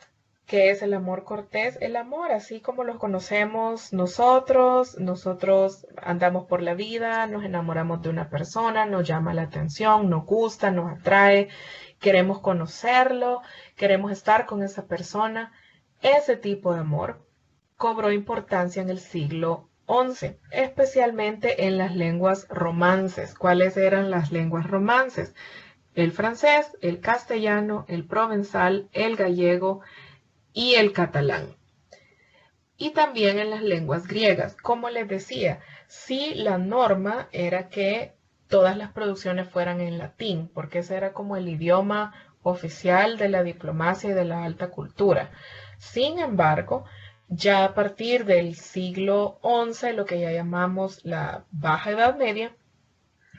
¿Qué es el amor cortés? El amor, así como lo conocemos nosotros andamos por la vida, nos enamoramos de una persona, nos llama la atención, nos gusta, nos atrae, queremos conocerlo, queremos estar con esa persona. Ese tipo de amor cobró importancia en el siglo XI, especialmente en las lenguas romances. ¿Cuáles eran las lenguas romances? El francés, el castellano, el provenzal, el gallego y el catalán. Y también en las lenguas griegas. Como les decía, sí, la norma era que todas las producciones fueran en latín, porque ese era como el idioma oficial de la diplomacia y de la alta cultura. Sin embargo, ya a partir del siglo XI, lo que ya llamamos la Baja Edad Media,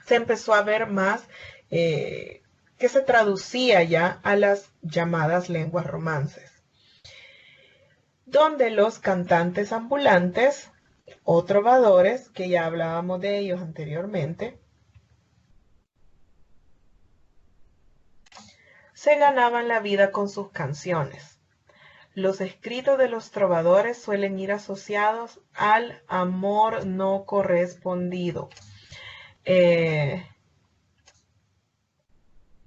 se empezó a ver más que se traducía ya a las llamadas lenguas romances, donde los cantantes ambulantes o trovadores, que ya hablábamos de ellos anteriormente, se ganaban la vida con sus canciones. Los escritos de los trovadores suelen ir asociados al amor no correspondido. Eso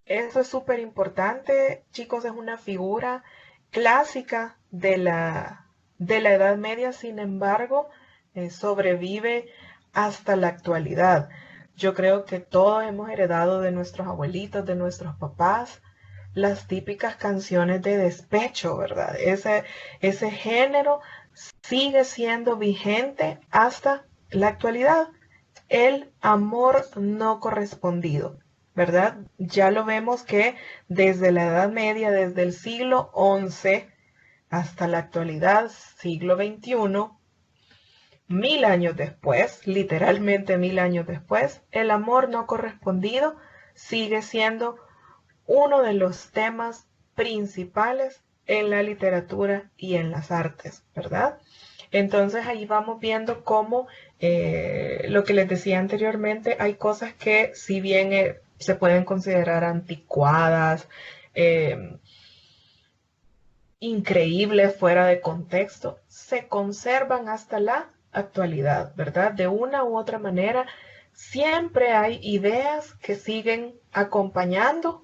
es súper importante, chicos, es una figura clásica de la Edad Media, sin embargo, sobrevive hasta la actualidad. Yo creo que todos hemos heredado de nuestros abuelitos, de nuestros papás, las típicas canciones de despecho, ¿verdad? Ese género sigue siendo vigente hasta la actualidad. El amor no correspondido, ¿verdad? Ya lo vemos que desde la Edad Media, desde el siglo XI hasta la actualidad, siglo XXI, 1000 años después, literalmente 1000 años después, el amor no correspondido sigue siendo uno de los temas principales en la literatura y en las artes, ¿verdad? Entonces ahí vamos viendo cómo lo que les decía anteriormente, hay cosas que si bien se pueden considerar anticuadas, eh, increíbles, fuera de contexto, se conservan hasta la actualidad, ¿verdad? De una u otra manera, siempre hay ideas que siguen acompañando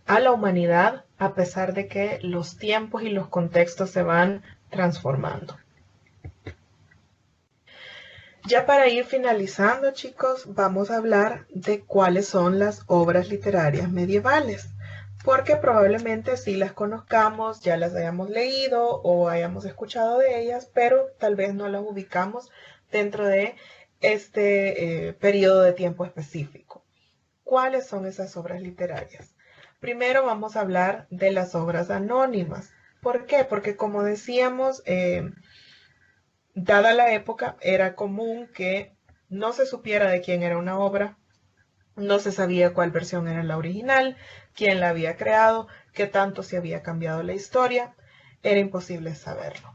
a la humanidad a pesar de que los tiempos y los contextos se van transformando. Ya para ir finalizando, chicos, vamos a hablar de cuáles son las obras literarias medievales, porque probablemente sí las conozcamos, ya las hayamos leído o hayamos escuchado de ellas, pero tal vez no las ubicamos dentro de este periodo de tiempo específico. ¿Cuáles son esas obras literarias? Primero vamos a hablar de las obras anónimas. ¿Por qué? Porque como decíamos, dada la época, era común que no se supiera de quién era una obra, no se sabía cuál versión era la original, quién la había creado, qué tanto se había cambiado la historia, era imposible saberlo.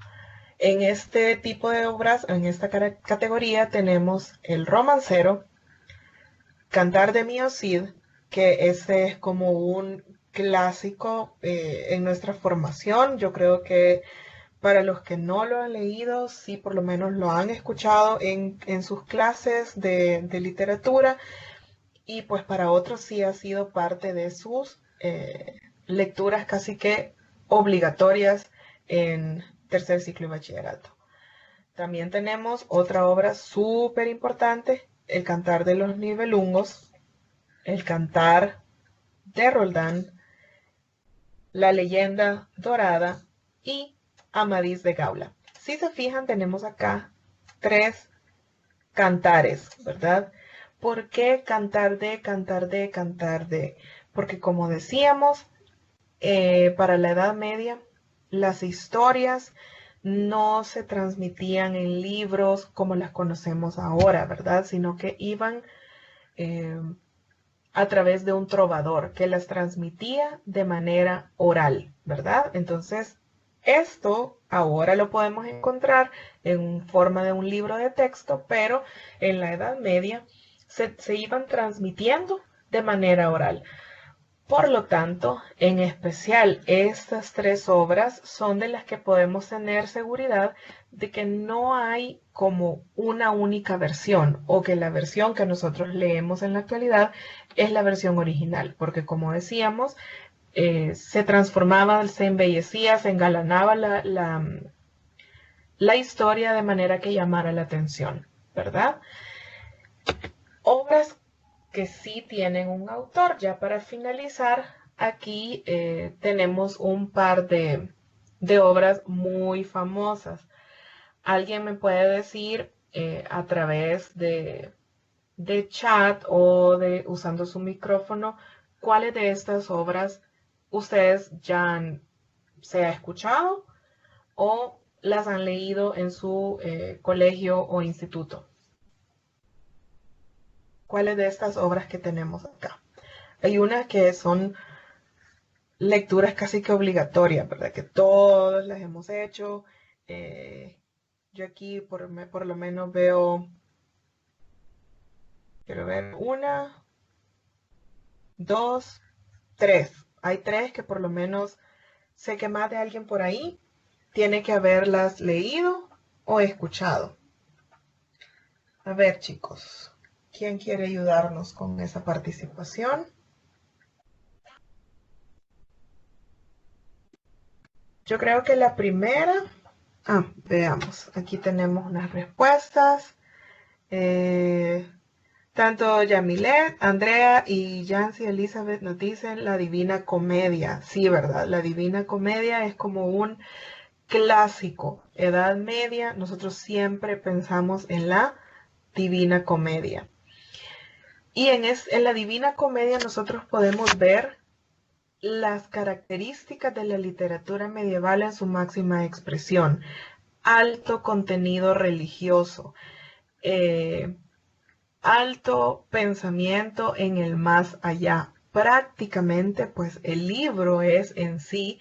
En este tipo de obras, en esta categoría, tenemos el romancero, Cantar de Mio Cid, que ese es como un clásico en nuestra formación. Yo creo que para los que no lo han leído, sí por lo menos lo han escuchado en sus clases de literatura, y pues para otros sí ha sido parte de sus lecturas casi que obligatorias en tercer ciclo y bachillerato. También tenemos otra obra súper importante, El Cantar de los Nibelungos, El Cantar de Roldán, La Leyenda Dorada y Amadís de Gaula. Si se fijan, tenemos acá tres cantares, ¿verdad? ¿Por qué cantar de, cantar de, cantar de? Porque como decíamos, para la Edad Media, las historias no se transmitían en libros como las conocemos ahora, ¿verdad? Sino que iban eh, a través de un trovador que las transmitía de manera oral, ¿verdad? Entonces, esto ahora lo podemos encontrar en forma de un libro de texto, pero en la Edad Media se iban transmitiendo de manera oral. Por lo tanto, en especial estas tres obras son de las que podemos tener seguridad de que no hay como una única versión, o que la versión que nosotros leemos en la actualidad es la versión original, porque como decíamos, se transformaba, se embellecía, se engalanaba la historia de manera que llamara la atención, ¿verdad? Obras que sí tienen un autor. Ya para finalizar, aquí tenemos un par de obras muy famosas. ¿Alguien me puede decir a través de chat o de usando su micrófono cuáles de estas obras ustedes ya se ha escuchado o las han leído en su colegio o instituto? ¿Cuáles de estas obras que tenemos acá? Hay unas que son lecturas casi que obligatorias, ¿verdad? Que todos las hemos hecho. Yo aquí por lo menos veo, quiero ver, una, dos, tres. Hay tres que por lo menos sé que más de alguien por ahí tiene que haberlas leído o escuchado. A ver, chicos, ¿quién quiere ayudarnos con esa participación? Yo creo que la primera, veamos, aquí tenemos unas respuestas. Eh, Tanto Yamilet, Andrea y Yancy Elizabeth nos dicen la Divina Comedia. Sí, ¿verdad? La Divina Comedia es como un clásico. Edad Media, nosotros siempre pensamos en la Divina Comedia. Y en la Divina Comedia nosotros podemos ver las características de la literatura medieval en su máxima expresión. Alto contenido religioso. Alto pensamiento en el más allá. Prácticamente, pues el libro es en sí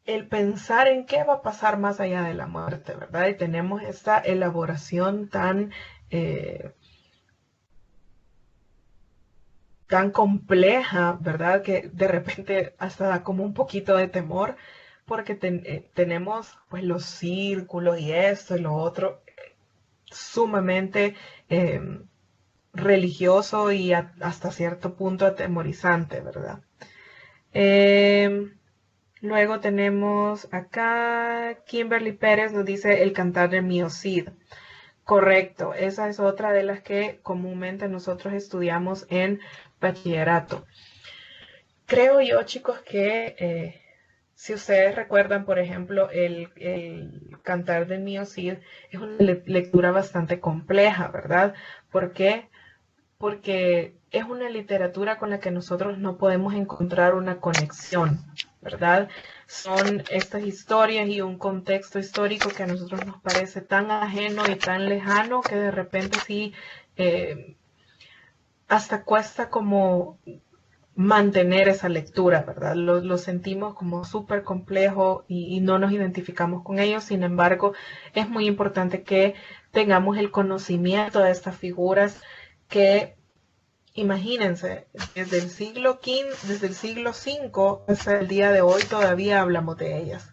el pensar en qué va a pasar más allá de la muerte, ¿verdad? Y tenemos esta elaboración eh, tan compleja, ¿verdad? Que de repente hasta da como un poquito de temor, porque tenemos pues los círculos y esto y lo otro sumamente religioso y hasta cierto punto atemorizante, ¿verdad? Luego tenemos acá, Kimberly Pérez nos dice el cantar de Mio Cid. Correcto, esa es otra de las que comúnmente nosotros estudiamos en bachillerato. Creo yo, chicos, que si ustedes recuerdan, por ejemplo, el cantar de Mio Cid es una lectura bastante compleja, ¿verdad? ¿Por qué? Porque es una literatura con la que nosotros no podemos encontrar una conexión, ¿verdad? Son estas historias y un contexto histórico que a nosotros nos parece tan ajeno y tan lejano que de repente sí, hasta cuesta como mantener esa lectura, ¿verdad? Lo sentimos como súper complejo y no nos identificamos con ellos. Sin embargo, es muy importante que tengamos el conocimiento de estas figuras que, imagínense, desde el siglo V hasta el día de hoy todavía hablamos de ellas.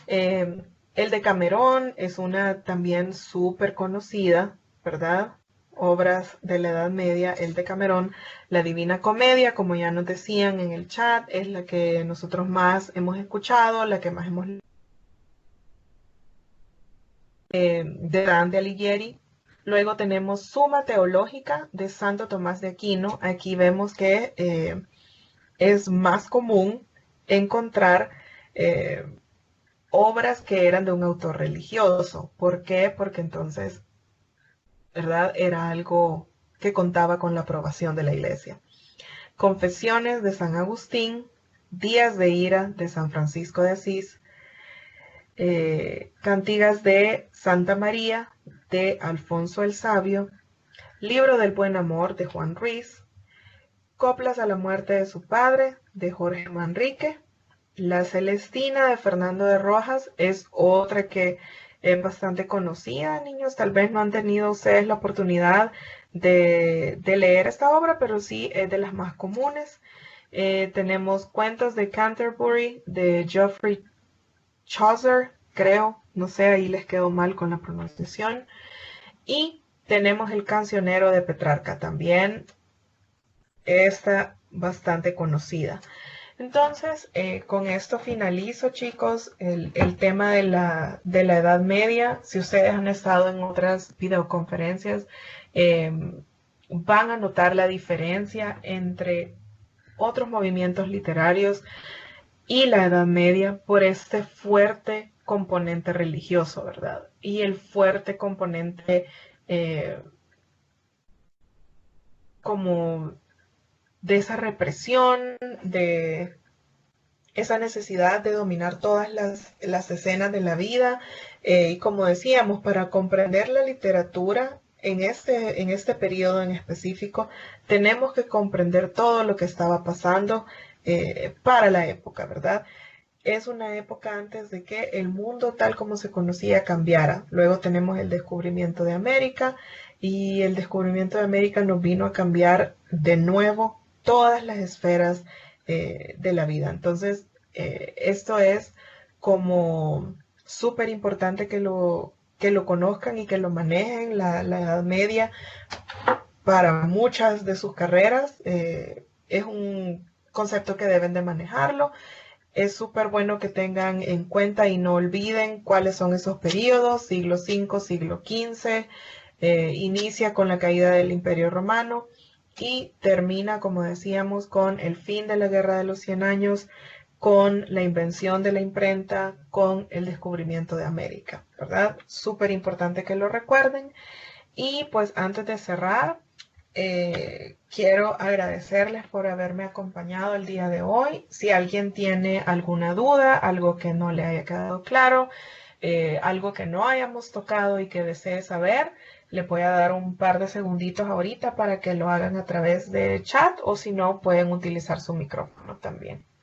El Decamerón es una también súper conocida, ¿verdad? Obras de la Edad Media, el Decamerón, la Divina Comedia, como ya nos decían en el chat, es la que nosotros más hemos escuchado, la que más hemos de Dante Alighieri. Luego tenemos Suma Teológica de Santo Tomás de Aquino. Aquí vemos que es más común encontrar obras que eran de un autor religioso. ¿Por qué? Porque entonces, ¿verdad? Era algo que contaba con la aprobación de la iglesia. Confesiones de San Agustín, Días de Ira de San Francisco de Asís, Cantigas de Santa María de Alfonso el Sabio, Libro del Buen Amor de Juan Ruiz, Coplas a la muerte de su padre de Jorge Manrique, La Celestina de Fernando de Rojas es otra que es bastante conocida, niños. Tal vez no han tenido ustedes la oportunidad de leer esta obra, pero sí es de las más comunes. Tenemos Cuentos de Canterbury de Geoffrey Chaucer, creo, no sé, ahí les quedó mal con la pronunciación. Y tenemos El Cancionero de Petrarca, también esta bastante conocida. Entonces, con esto finalizo, chicos, el tema de la Edad Media. Si ustedes han estado en otras videoconferencias, eh, van a notar la diferencia entre otros movimientos literarios y la Edad Media por este fuerte componente religioso, ¿verdad? Y el fuerte componente como de esa represión, de esa necesidad de dominar todas las escenas de la vida. Y como decíamos, para comprender la literatura en este periodo en específico, tenemos que comprender todo lo que estaba pasando para la época, ¿verdad? Es una época antes de que el mundo tal como se conocía cambiara. Luego tenemos el descubrimiento de América y el descubrimiento de América nos vino a cambiar de nuevo todas las esferas de la vida. Entonces, esto es como súper importante que lo conozcan y que lo manejen. La Edad Media para muchas de sus carreras es un concepto que deben de manejarlo. Es súper bueno que tengan en cuenta y no olviden cuáles son esos periodos, siglo V, siglo XV, inicia con la caída del Imperio Romano y termina, como decíamos, con el fin de la Guerra de los 100 Años, con la invención de la imprenta, con el descubrimiento de América, ¿verdad? Súper importante que lo recuerden. Y pues antes de cerrar, quiero agradecerles por haberme acompañado el día de hoy. Si alguien tiene alguna duda, algo que no le haya quedado claro, algo que no hayamos tocado y que desee saber, le voy a dar un par de segunditos ahorita para que lo hagan a través de chat o si no, pueden utilizar su micrófono también.